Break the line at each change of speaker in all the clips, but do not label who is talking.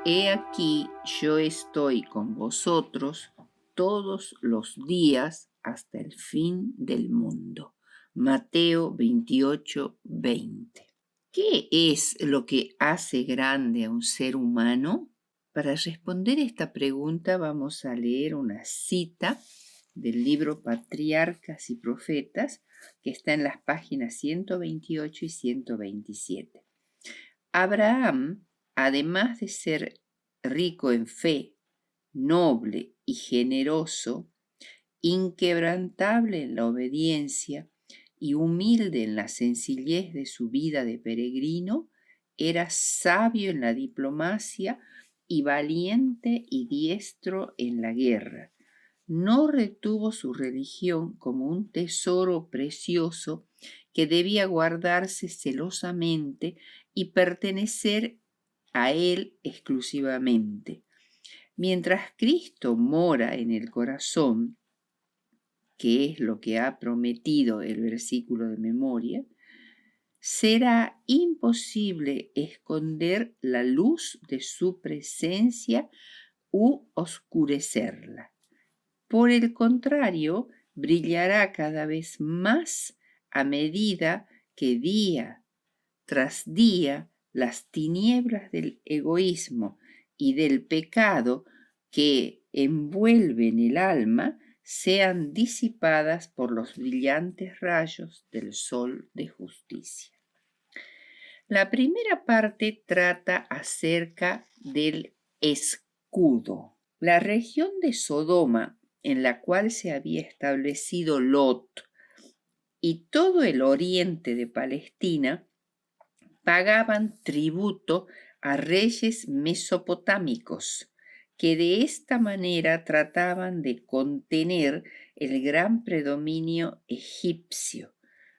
He aquí, yo estoy con vosotros todos los días hasta el fin del mundo. Mateo 28:20. ¿Qué es lo que hace grande a un ser humano? Para responder esta pregunta vamos a leer una cita del libro Patriarcas y Profetas, que está en las páginas 128 y 127. Abraham, además de ser rico en fe, noble y generoso, inquebrantable en la obediencia y humilde en la sencillez de su vida de peregrino, era sabio en la diplomacia y valiente y diestro en la guerra. No retuvo su religión como un tesoro precioso que debía guardarse celosamente y pertenecer a él exclusivamente. Mientras Cristo mora en el corazón, que es lo que ha prometido el versículo de memoria, será imposible esconder la luz de su presencia u oscurecerla. Por el contrario, brillará cada vez más a medida que día tras día las tinieblas del egoísmo y del pecado que envuelven el alma sean disipadas por los brillantes rayos del sol de justicia. La primera parte trata acerca del escudo. La región de Sodoma, en la cual se había establecido Lot, y todo el oriente de Palestina, pagaban tributo a reyes mesopotámicos, que de esta manera trataban de contener el gran predominio egipcio,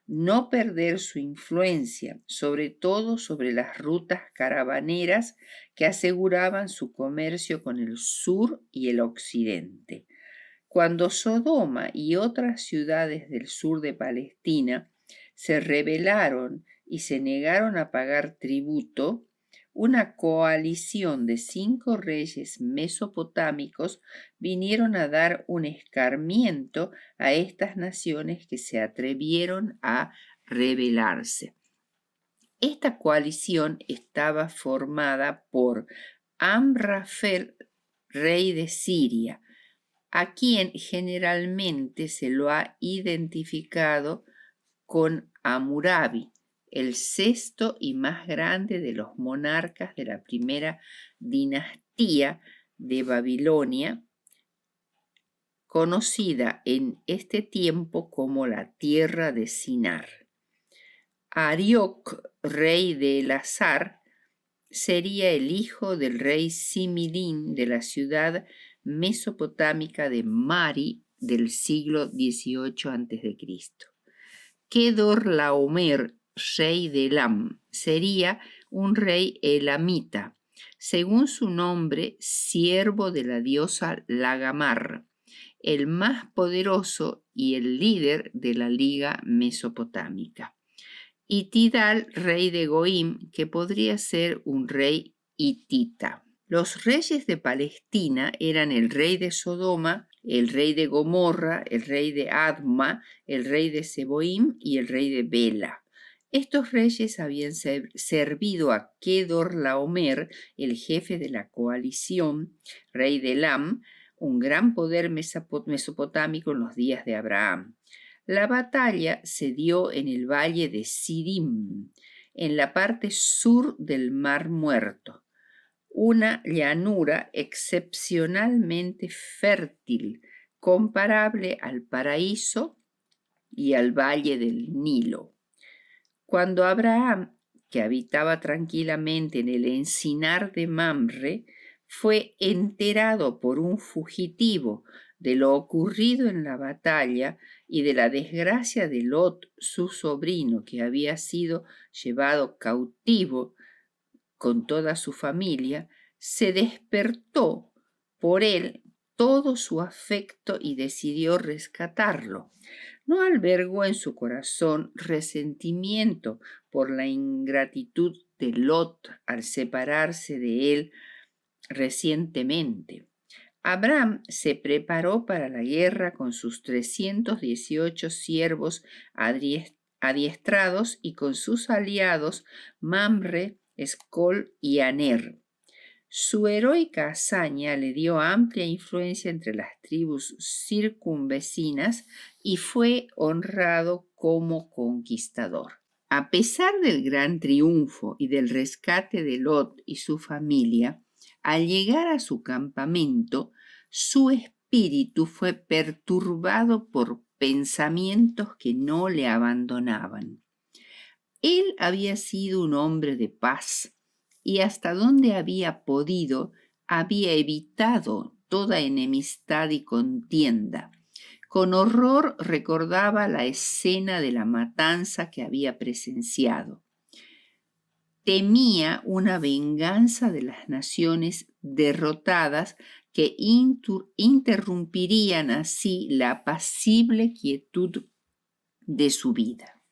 no perder su influencia, sobre todo sobre las rutas caravaneras que aseguraban su comercio con el sur y el occidente. Cuando Sodoma y otras ciudades del sur de Palestina se rebelaron y se negaron a pagar tributo, una coalición de 5 reyes mesopotámicos vinieron a dar un escarmiento a estas naciones que se atrevieron a rebelarse. Esta coalición estaba formada por Amrafel, rey de Siria, a quien generalmente se lo ha identificado con Hammurabi, el sexto y más grande de los monarcas de la primera dinastía de Babilonia, conocida en este tiempo como la Tierra de Sinar. Arioc, rey de Elazar, sería el hijo del rey Similín de la ciudad mesopotámica de Mari del siglo XVIII a.C. Kedorlaomer, rey de Elam, sería un rey elamita, según su nombre, siervo de la diosa Lagamar, el más poderoso y el líder de la liga mesopotámica. Y Tidal, rey de Goim, que podría ser un rey hitita. Los reyes de Palestina eran el rey de Sodoma, el rey de Gomorra, el rey de Adma, el rey de Seboim y el rey de Bela. Estos reyes habían servido a Kedorlaomer, el jefe de la coalición, rey de Elam, un gran poder mesopotámico en los días de Abraham. La batalla se dio en el valle de Sidim, en la parte sur del Mar Muerto, una llanura excepcionalmente fértil, comparable al paraíso y al valle del Nilo. Cuando Abraham, que habitaba tranquilamente en el encinar de Mamre, fue enterado por un fugitivo de lo ocurrido en la batalla y de la desgracia de Lot, su sobrino, que había sido llevado cautivo con toda su familia, se despertó por él todo su afecto y decidió rescatarlo. No albergó en su corazón resentimiento por la ingratitud de Lot al separarse de él recientemente. Abraham se preparó para la guerra con sus 318 siervos adiestrados y con sus aliados Mamre, Escol y Aner. Su heroica hazaña le dio amplia influencia entre las tribus circunvecinas y fue honrado como conquistador. A pesar del gran triunfo y del rescate de Lot y su familia, al llegar a su campamento, su espíritu fue perturbado por pensamientos que no le abandonaban. Él había sido un hombre de paz y hasta donde había podido había evitado toda enemistad y contienda. Con horror recordaba la escena de la matanza que había presenciado. Temía una venganza de las naciones derrotadas que interrumpirían así la apacible quietud de su vida.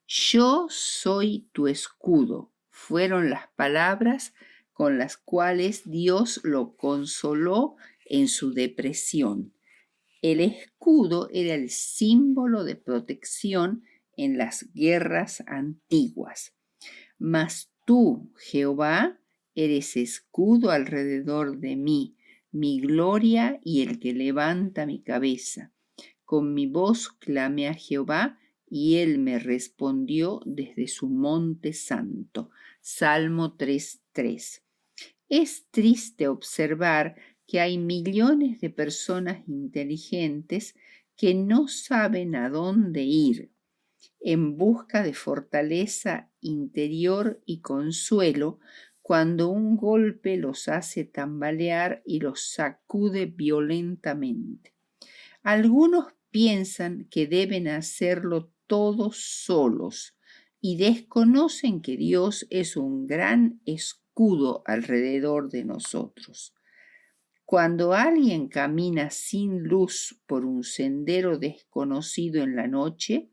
Yo soy tu escudo, fueron las palabras con las cuales Dios lo consoló en su depresión. El escudo era el símbolo de protección en las guerras antiguas. Mas tú, Jehová, eres escudo alrededor de mí, mi gloria y el que levanta mi cabeza. Con mi voz clamé a Jehová, y él me respondió desde su monte santo. Salmo 3:3. Es triste observar que hay millones de personas inteligentes que no saben a dónde ir en busca de fortaleza interior y consuelo cuando un golpe los hace tambalear y los sacude violentamente. Algunos piensan que deben hacerlo todos solos y desconocen que Dios es un gran escudo alrededor de nosotros. Cuando alguien camina sin luz por un sendero desconocido en la noche,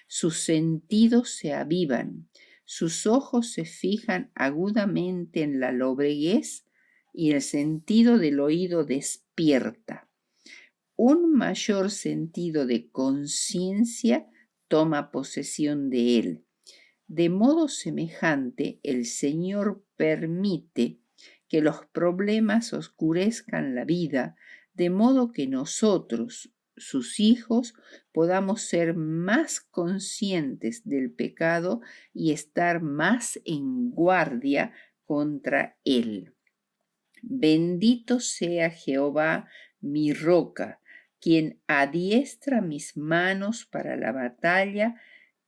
sus sentidos se avivan, sus ojos se fijan agudamente en la lobreguez y el sentido del oído despierta. Un mayor sentido de conciencia toma posesión de él. De modo semejante, el Señor permite que los problemas oscurezcan la vida, de modo que nosotros, sus hijos, podamos ser más conscientes del pecado y estar más en guardia contra él. Bendito sea Jehová, mi roca, quien adiestra mis manos para la batalla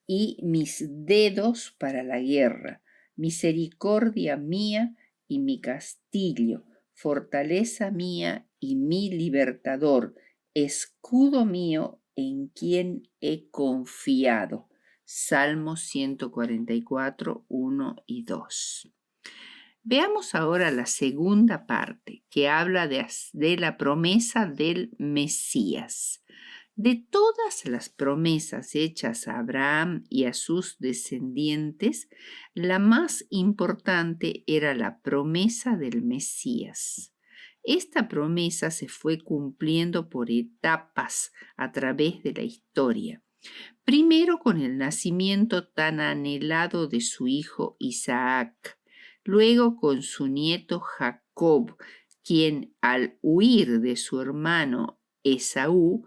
y mis dedos para la guerra, misericordia mía y mi castillo, fortaleza mía y mi libertador, escudo mío en quien he confiado. Salmos 144, 1 y 2. Veamos ahora la segunda parte, que habla de la promesa del Mesías. De todas las promesas hechas a Abraham y a sus descendientes, la más importante era la promesa del Mesías. Esta promesa se fue cumpliendo por etapas a través de la historia. Primero con el nacimiento tan anhelado de su hijo Isaac, luego con su nieto Jacob, quien al huir de su hermano Esaú,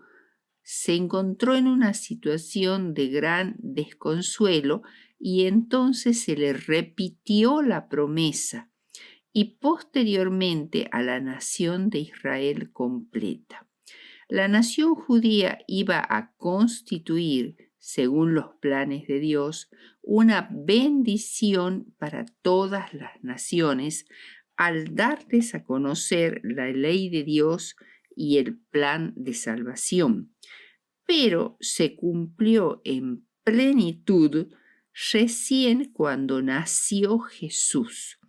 se encontró en una situación de gran desconsuelo y entonces se le repitió la promesa y posteriormente a la nación de Israel completa. La nación judía iba a constituir, según los planes de Dios, una bendición para todas las naciones al darles a conocer la ley de Dios y el plan de salvación. Pero se cumplió en plenitud recién cuando nació Jesús,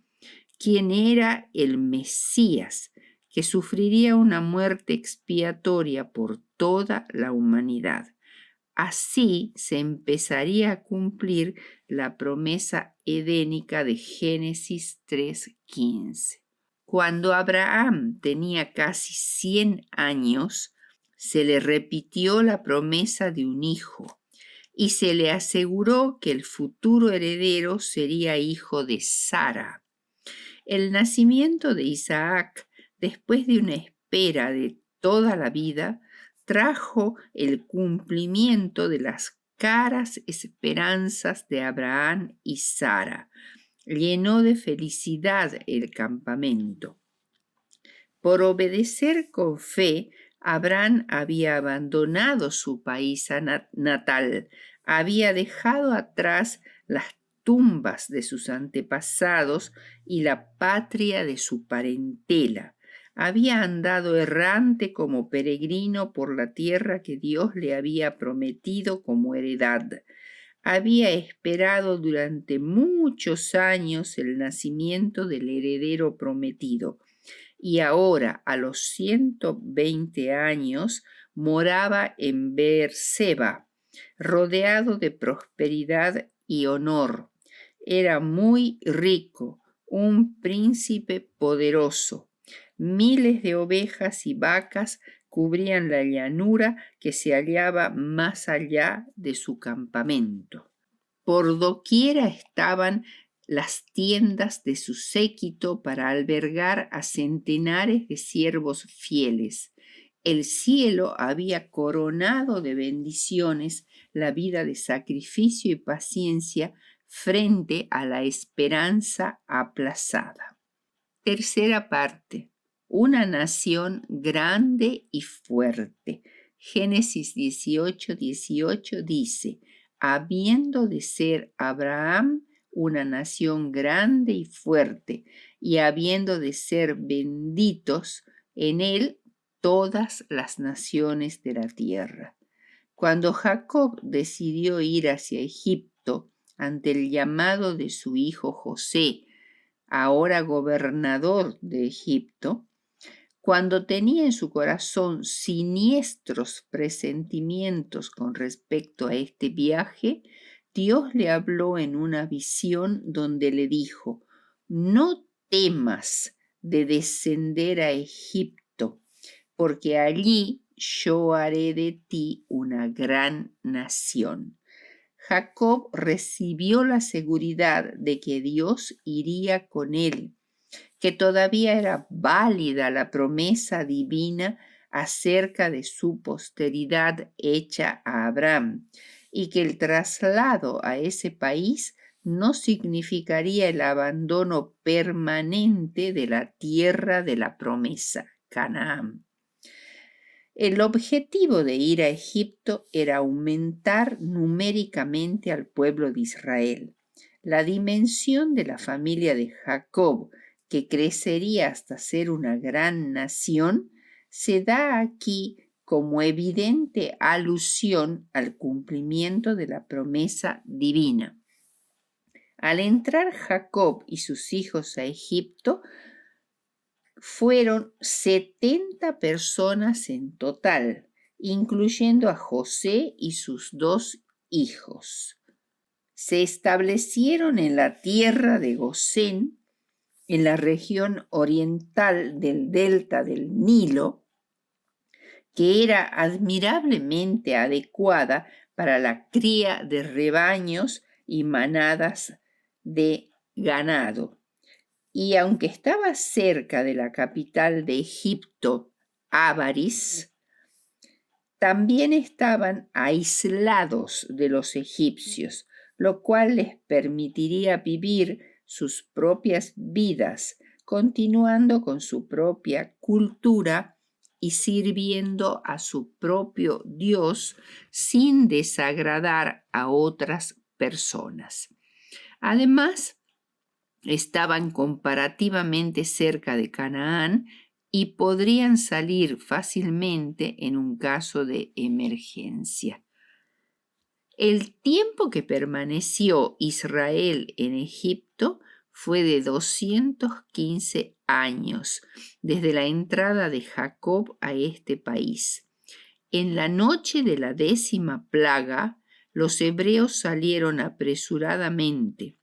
quien era el Mesías, que sufriría una muerte expiatoria por toda la humanidad. Así se empezaría a cumplir la promesa edénica de Génesis 3:15. Cuando Abraham tenía casi 100 años, se le repitió la promesa de un hijo y se le aseguró que el futuro heredero sería hijo de Sara. El nacimiento de Isaac, después de una espera de toda la vida, trajo el cumplimiento de las caras esperanzas de Abraham y Sara. Llenó de felicidad el campamento. Por obedecer con fe, Abraham había abandonado su país natal, había dejado atrás las tumbas de sus antepasados y la patria de su parentela. Había andado errante como peregrino por la tierra que Dios le había prometido como heredad. Había esperado durante muchos años el nacimiento del heredero prometido y ahora, a los 120 años, moraba en Beerseba, rodeado de prosperidad y honor. Era muy rico, un príncipe poderoso. Miles de ovejas y vacas cubrían la llanura que se hallaba más allá de su campamento. Por doquiera estaban las tiendas de su séquito para albergar a centenares de siervos fieles. El cielo había coronado de bendiciones la vida de sacrificio y paciencia frente a la esperanza aplazada. Tercera parte. Una nación grande y fuerte. Génesis 18:18 dice: habiendo de ser Abraham una nación grande y fuerte, y habiendo de ser benditos en él todas las naciones de la tierra. Cuando Jacob decidió ir hacia Egipto ante el llamado de su hijo José, ahora gobernador de Egipto, cuando tenía en su corazón siniestros presentimientos con respecto a este viaje, Dios le habló en una visión donde le dijo: no temas de descender a Egipto, porque allí yo haré de ti una gran nación. Jacob recibió la seguridad de que Dios iría con él, que todavía era válida la promesa divina acerca de su posteridad hecha a Abraham, y que el traslado a ese país no significaría el abandono permanente de la tierra de la promesa, Canaán. El objetivo de ir a Egipto era aumentar numéricamente al pueblo de Israel. La dimensión de la familia de Jacob, que crecería hasta ser una gran nación, se da aquí como evidente alusión al cumplimiento de la promesa divina. Al entrar Jacob y sus hijos a Egipto, fueron 70 personas en total, incluyendo a José y sus 2 hijos. Se establecieron en la tierra de Gosén, en la región oriental del delta del Nilo, que era admirablemente adecuada para la cría de rebaños y manadas de ganado. Y aunque estaba cerca de la capital de Egipto, Avaris, también estaban aislados de los egipcios, lo cual les permitiría vivir sus propias vidas, continuando con su propia cultura y sirviendo a su propio Dios sin desagradar a otras personas. Además, estaban comparativamente cerca de Canaán y podrían salir fácilmente en un caso de emergencia. El tiempo que permaneció Israel en Egipto fue de 215 años, desde la entrada de Jacob a este país. En la noche de la 10ª plaga, los hebreos salieron apresuradamente.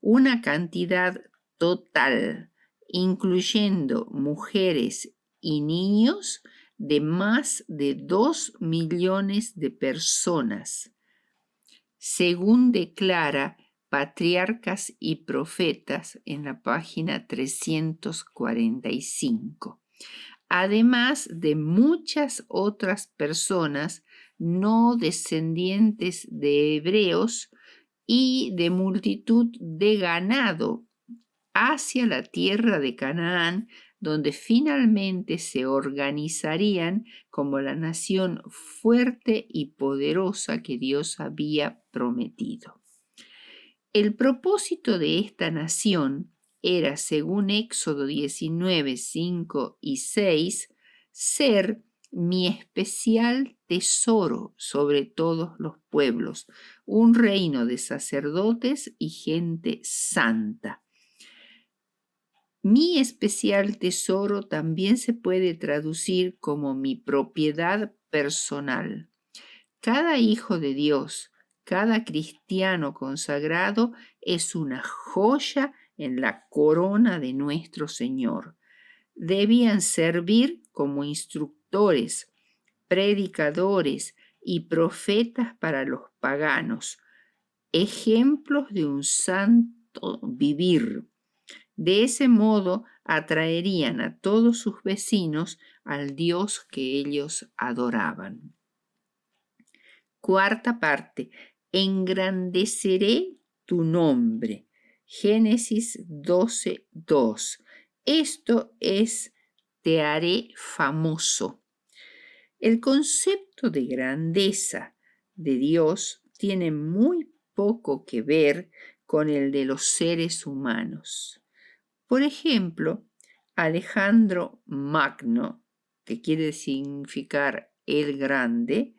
Una cantidad total incluyendo mujeres y niños, de más de 2 millones de personas, según declara Patriarcas y Profetas en la página 345. Además de muchas otras personas no descendientes de hebreos y de multitud de ganado hacia la tierra de Canaán, donde finalmente se organizarían como la nación fuerte y poderosa que Dios había prometido. El propósito de esta nación era, según Éxodo 19, 5 y 6, ser mi especial tesoro sobre todos los pueblos, un reino de sacerdotes y gente santa. Mi especial tesoro también se puede traducir como mi propiedad personal. Cada hijo de Dios, cada cristiano consagrado es una joya en la corona de nuestro Señor. Debían servir como instructores, predicadores y profetas para los paganos, ejemplos de un santo vivir. De ese modo atraerían a todos sus vecinos al Dios que ellos adoraban. Cuarta parte. Engrandeceré tu nombre. Génesis 12:2. Esto es, te haré famoso. El concepto de grandeza de Dios tiene muy poco que ver con el de los seres humanos. Por ejemplo, Alejandro Magno, que quiere significar el grande,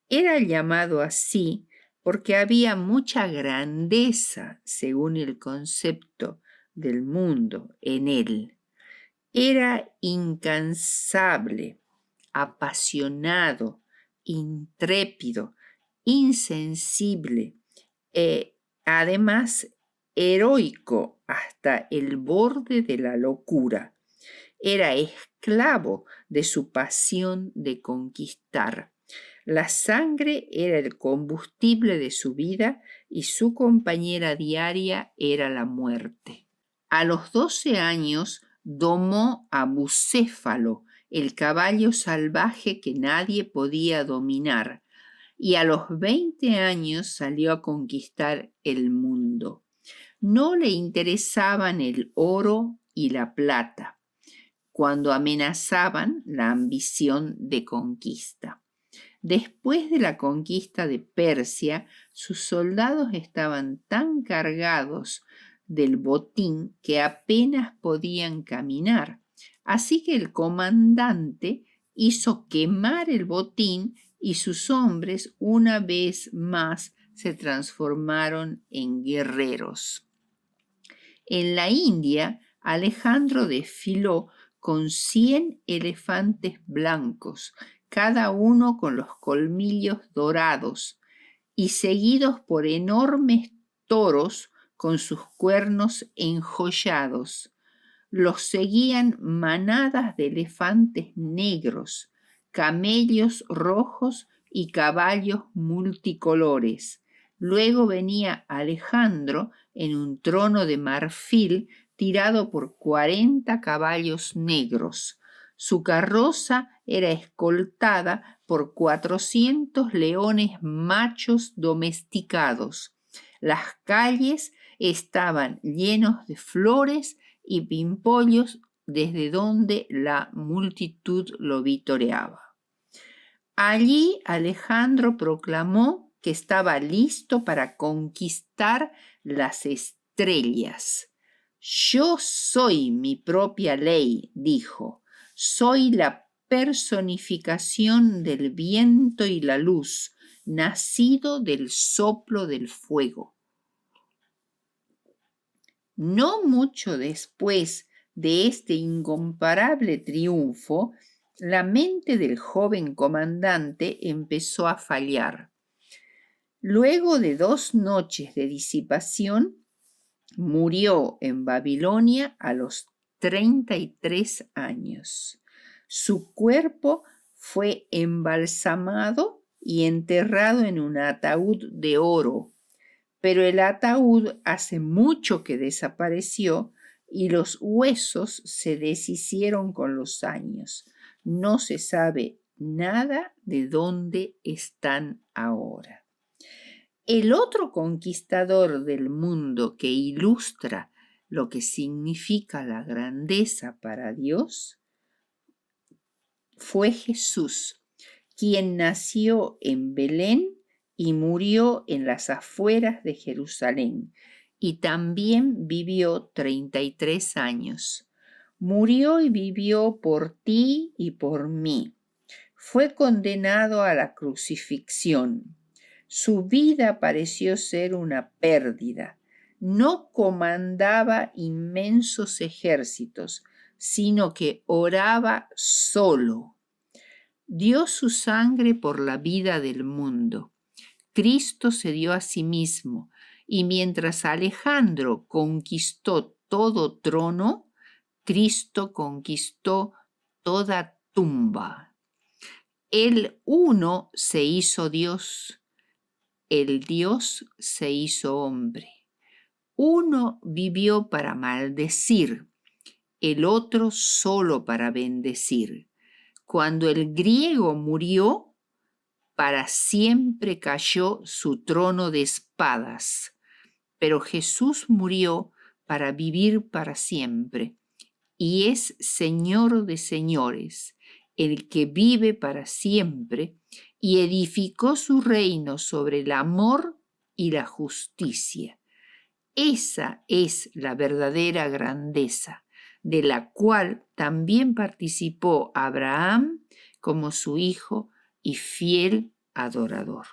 era llamado así porque había mucha grandeza, según el concepto del mundo, en él. Era incansable, apasionado, intrépido, insensible e además heroico hasta el borde de la locura. Era esclavo de su pasión de conquistar. La sangre era el combustible de su vida y su compañera diaria era la muerte. A los 12 años domó a Bucéfalo, el caballo salvaje que nadie podía dominar, y a los 20 años salió a conquistar el mundo. No le interesaban el oro y la plata, cuando amenazaban la ambición de conquista. Después de la conquista de Persia, sus soldados estaban tan cargados del botín que apenas podían caminar. Así que el comandante hizo quemar el botín y sus hombres una vez más se transformaron en guerreros. En la India, Alejandro desfiló con 100 elefantes blancos, cada uno con los colmillos dorados, y seguidos por enormes toros con sus cuernos enjollados. Los seguían manadas de elefantes negros, camellos rojos y caballos multicolores. Luego venía Alejandro en un trono de marfil tirado por 40 caballos negros. Su carroza era escoltada por 400 leones machos domesticados. Las calles estaban llenas de flores y pimpollos desde donde la multitud lo vitoreaba. Allí Alejandro proclamó que estaba listo para conquistar las estrellas. Yo soy mi propia ley, dijo. Soy la personificación del viento y la luz, nacido del soplo del fuego. No mucho después de este incomparable triunfo, la mente del joven comandante empezó a fallar. Luego de 2 noches de disipación, murió en Babilonia a los 33 años. Su cuerpo fue embalsamado y enterrado en un ataúd de oro, pero el ataúd hace mucho que desapareció y los huesos se deshicieron con los años. No se sabe nada de dónde están ahora. El otro conquistador del mundo que ilustra lo que significa la grandeza para Dios fue Jesús, quien nació en Belén y murió en las afueras de Jerusalén, y también vivió 33 años. Murió y vivió por ti y por mí. Fue condenado a la crucifixión. Su vida pareció ser una pérdida. No comandaba inmensos ejércitos, sino que oraba solo. Dio su sangre por la vida del mundo. Cristo se dio a sí mismo, y mientras Alejandro conquistó todo trono, Cristo conquistó toda tumba. El uno se hizo Dios, el Dios se hizo hombre. Uno vivió para maldecir, el otro solo para bendecir. Cuando el griego murió, para siempre cayó su trono de espadas, pero Jesús murió para vivir para siempre, y es Señor de señores, el que vive para siempre, y edificó su reino sobre el amor y la justicia. Esa es la verdadera grandeza, de la cual también participó Abraham como su hijo y fiel adorador.